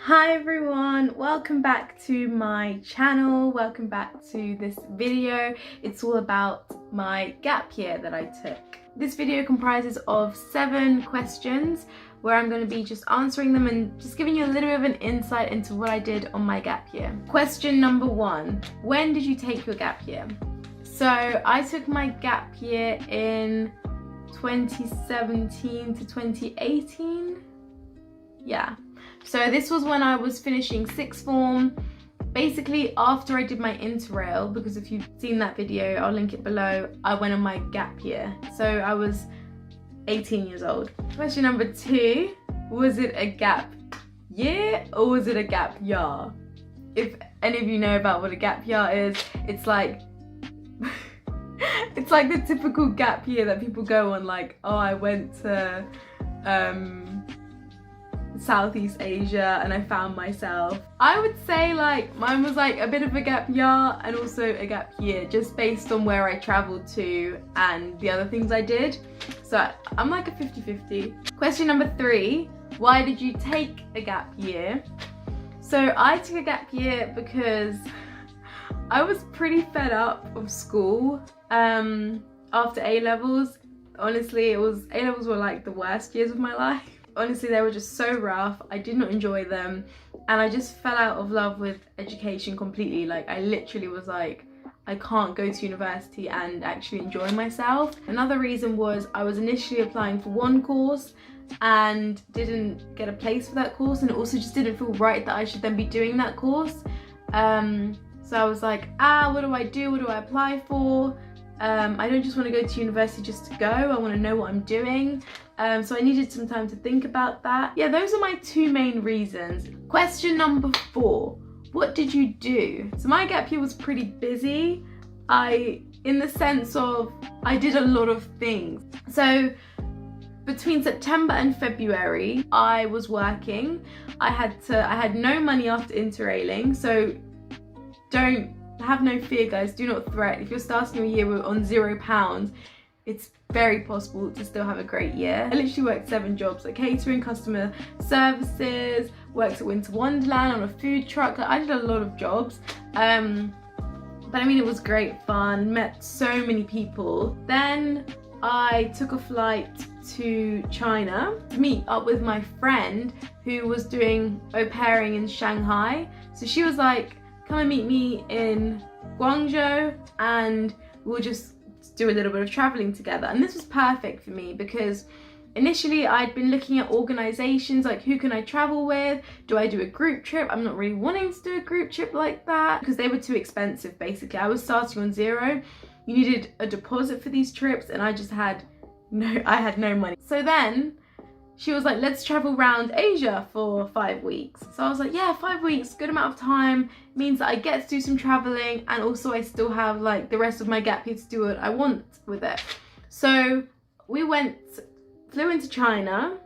Hi everyone, welcome back to my channel, welcome back to this video. It's all about my gap year that I took. This video comprises of 7 questions where I'm going to be just answering them and just giving you a little bit of an insight into what I did on my gap year. Question number 1, when did you take your gap year? So I took my gap year in 2017 to 2018, yeah. So this was when I was finishing sixth form, basically after I did my interrail, because if you've seen that video, I'll link it below, I went on my gap year. So I was 18 years old. Question number 2, was it a gap year or was it a gap year? If any of you know about what a gap year is, it's like, it's like the typical gap year that people go on, like, oh, I went to, Southeast Asia and I found myself. I would say like mine was like a bit of a gap year and also a gap year, just based on where I traveled to and the other things I did. So I'm like a 50-50. Question number 3, why did you take a gap year? So I took a gap year because I was pretty fed up of school after A-levels. Honestly, A-levels were like the worst years of my life. Honestly, they were just so rough. I did not enjoy them and I just fell out of love with education completely. Like I literally was like, I can't go to university and actually enjoy myself. Another reason was I was initially applying for one course and didn't get a place for that course, and it also just didn't feel right that I should then be doing that course. So I was like, what do I do? What do I apply for? I don't just want to go to university just to go. I want to know what I'm doing. So I needed some time to think about that. Yeah, those are my 2 main reasons. Question number 4, what did you do? So my gap year was pretty busy. In the sense of, I did a lot of things. So between September and February, I was working. I had no money after interrailing, so have no fear, guys, do not fret. If you're starting your year on £0, it's very possible to still have a great year. I literally worked 7 jobs, like catering, customer services, worked at Winter Wonderland on a food truck. Like, I did a lot of jobs. But I mean, it was great fun, met so many people. Then I took a flight to China to meet up with my friend who was doing au pairing in Shanghai. So she was like, come and meet me in Guangzhou and we'll just do a little bit of traveling together. And this was perfect for me because initially I'd been looking at organizations, like who can I travel with? Do I do a group trip? I'm not really wanting to do a group trip like that because they were too expensive basically. I was starting on 0. You needed a deposit for these trips and I had no money. So then she was like, let's travel around Asia for 5 weeks. So I was like, yeah, 5 weeks, good amount of time. It means that I get to do some traveling and also I still have like the rest of my gap year to do what I want with it. So we flew into China,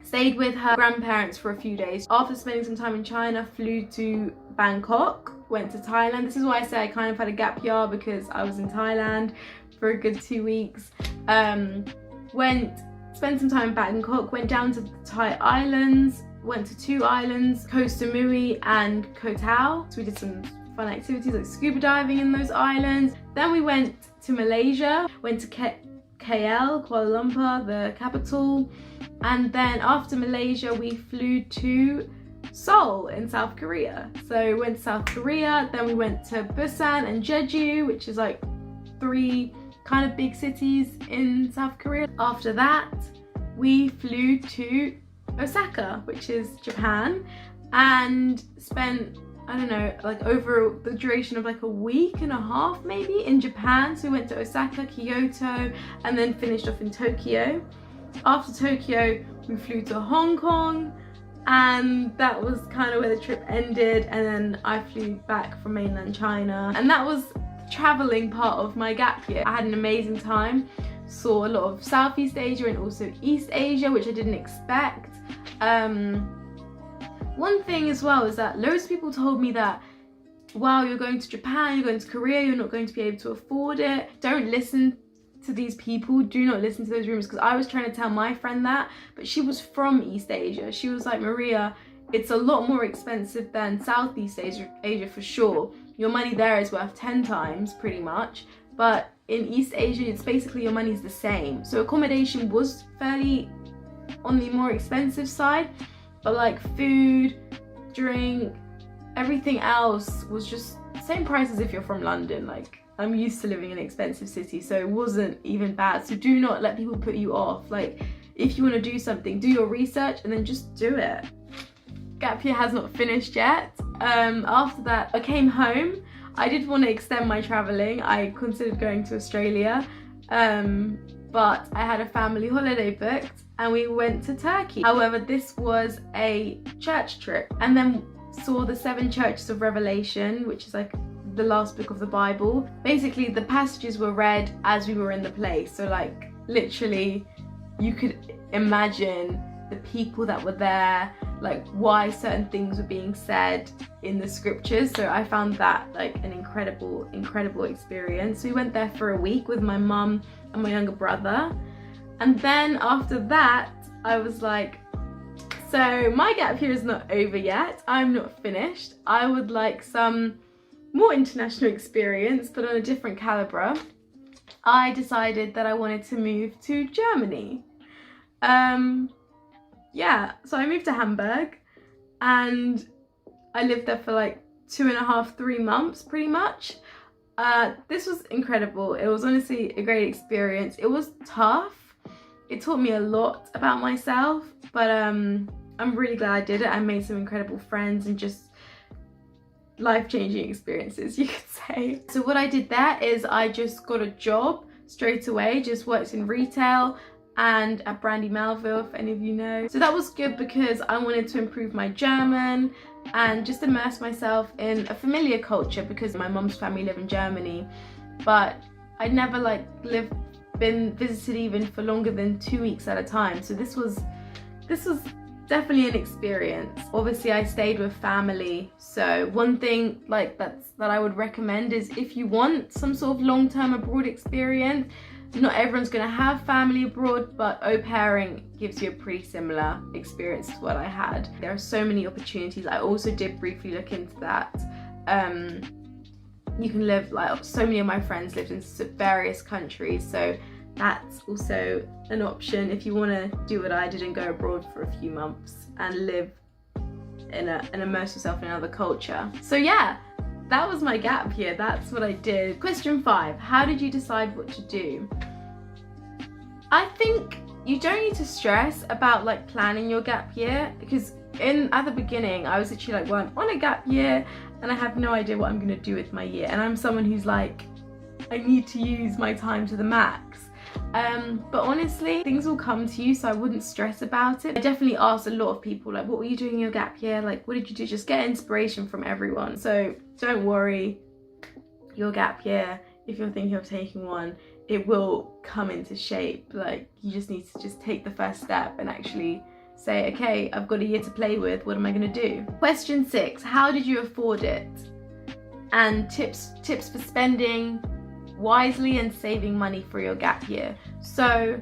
stayed with her grandparents for a few days. After spending some time in China, flew to Bangkok, went to Thailand. This is why I say I kind of had a gap year, because I was in Thailand for a good 2 weeks. Spent some time in Bangkok, went down to the Thai islands, went to 2 islands, Koh Samui and Koh Tao. So we did some fun activities like scuba diving in those islands. Then we went to Malaysia, went to KL, Kuala Lumpur, the capital. And then after Malaysia, we flew to Seoul in South Korea. So we went to South Korea, then we went to Busan and Jeju, which is like 3 kind of big cities in South Korea. After that, we flew to Osaka, which is Japan, and spent, I don't know, like over the duration of like a week and a half maybe in Japan. So we went to Osaka, Kyoto, and then finished off in Tokyo. After Tokyo, we flew to Hong Kong, and that was kind of where the trip ended. And then I flew back from mainland China, and that was traveling part of my gap year. I had an amazing time, saw a lot of Southeast Asia and also East Asia, which I didn't expect. One thing as well is that loads of people told me that, wow, you're going to Japan, you're going to Korea, you're not going to be able to afford it. Don't listen to these people, do not listen to those rumors, because I was trying to tell my friend that, but she was from East Asia. She was like, Maria, it's a lot more expensive than Southeast Asia for sure. Your money there is worth 10 times pretty much, but in East Asia, it's basically your money's the same. So accommodation was fairly on the more expensive side, but like food, drink, everything else was just same price as if you're from London. Like, I'm used to living in an expensive city, so it wasn't even bad. So do not let people put you off. Like, if you want to do something, do your research and then just do it. Gap year has not finished yet. After that, I came home. I did want to extend my traveling. I considered going to Australia, but I had a family holiday booked and we went to Turkey. However, this was a church trip, and then saw the 7 churches of Revelation, which is like the last book of the Bible. Basically, the passages were read as we were in the place. So like literally you could imagine the people that were there, like why certain things were being said in the scriptures. So I found that like an incredible experience. We went there for a week with my mum and my younger brother. And then after that, I was like, so my gap year is not over yet. I'm not finished. I would like some more international experience, but on a different caliber. I decided that I wanted to move to Germany. Yeah, so I moved to Hamburg and I lived there for like 2.5, 3 months pretty much. This was incredible. It was honestly a great experience. It was tough. It taught me a lot about myself, but I'm really glad I did it. I made some incredible friends and just life-changing experiences, you could say. So what I did there is I just got a job straight away, just worked in retail and at Brandy Melville, if any of you know. So that was good because I wanted to improve my German and just immerse myself in a familiar culture, because my mum's family live in Germany, but I'd never like been visited even for longer than 2 weeks at a time. So this was definitely an experience. Obviously I stayed with family, so one thing like that I would recommend is if you want some sort of long-term abroad experience, not everyone's going to have family abroad, but au pairing gives you a pretty similar experience to what I had. There are so many opportunities. I also did briefly look into that. You can live, like so many of my friends lived in various countries, so that's also an option if you want to do what I did and go abroad for a few months and live and immerse yourself in another culture. So yeah, that was my gap year. That's what I did. Question 5, how did you decide what to do? I think you don't need to stress about like planning your gap year, because at the beginning I was literally like, well, I'm on a gap year and I have no idea what I'm gonna do with my year, and I'm someone who's like, I need to use my time to the max. But honestly, things will come to you, so I wouldn't stress about it. I definitely asked a lot of people, like, what were you doing in your gap year? Like, what did you do? Just get inspiration from everyone. So don't worry, your gap year, if you're thinking of taking one, it will come into shape. Like, you just need to just take the first step and actually say, okay, I've got a year to play with, what am I gonna do? Question 6, how did you afford it? And tips for spending wisely and saving money for your gap year. So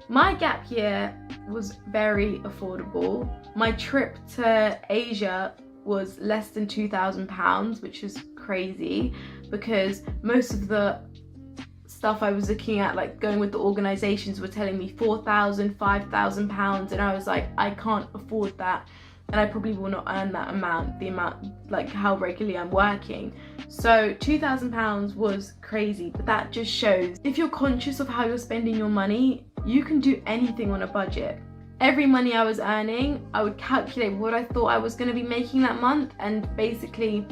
my gap year was very affordable. My trip to Asia was less than £2,000, which is crazy because most of the stuff I was looking at, like going with the organisations, were telling me £4,000, £5,000, and I was like, I can't afford that, and I probably will not earn that amount, the amount like how regularly I'm working. So £2,000 was crazy, but that just shows if you're conscious of how you're spending your money, you can do anything on a budget. Every money I was earning, I would calculate what I thought I was going to be making that month and basically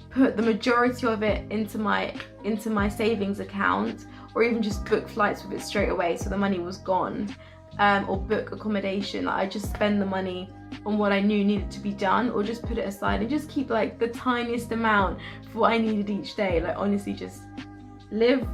put the majority of it into my savings account, or even just book flights with it straight away so the money was gone, or book accommodation. I just spend the money on what I knew needed to be done, or just put it aside and just keep like the tiniest amount for what I needed each day. Like honestly, just live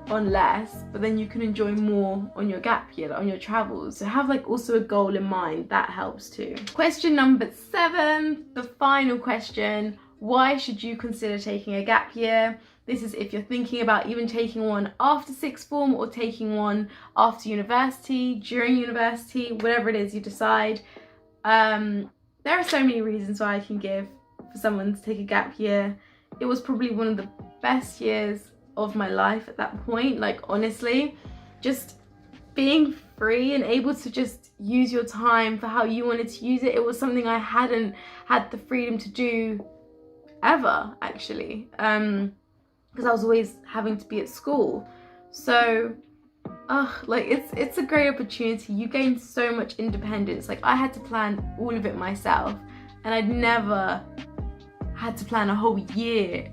on less, but then you can enjoy more on your gap year, like on your travels. So have like also a goal in mind, that helps too. Question number 7, the final question. Why should you consider taking a gap year? This is if you're thinking about even taking one after sixth form or taking one after university, during university, whatever it is you decide. There are so many reasons why I can give for someone to take a gap year. It was probably one of the best years of my life at that point. Like, honestly, just being free and able to just use your time for how you wanted to use it. It was something I hadn't had the freedom to do ever, actually, because I was always having to be at school. So like, it's a great opportunity. You gain so much independence. Like, I had to plan all of it myself, and I'd never had to plan a whole year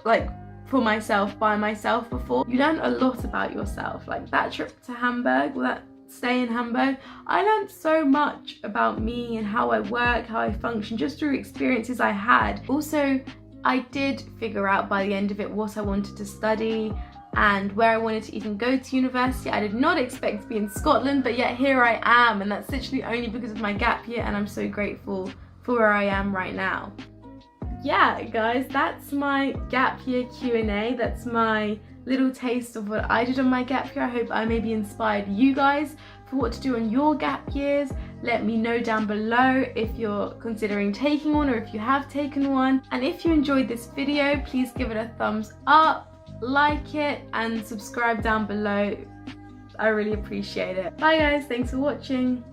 like for myself by myself before. You learn a lot about yourself. Like, that trip to Hamburg, well, that stay in Hamburg, I learned so much about me and how I work, how I function, just through experiences I had. Also, I did figure out by the end of it what I wanted to study and where I wanted to even go to university. I did not expect to be in Scotland, but yet here I am, and that's literally only because of my gap year, and I'm so grateful for where I am right now. Yeah, guys, that's my gap year Q&A. That's my little taste of what I did on my gap year. I hope I maybe inspired you guys for what to do on your gap years. Let me know down below if you're considering taking one or if you have taken one. And if you enjoyed this video, please give it a thumbs up, like it, and subscribe down below. I really appreciate it. Bye guys, thanks for watching.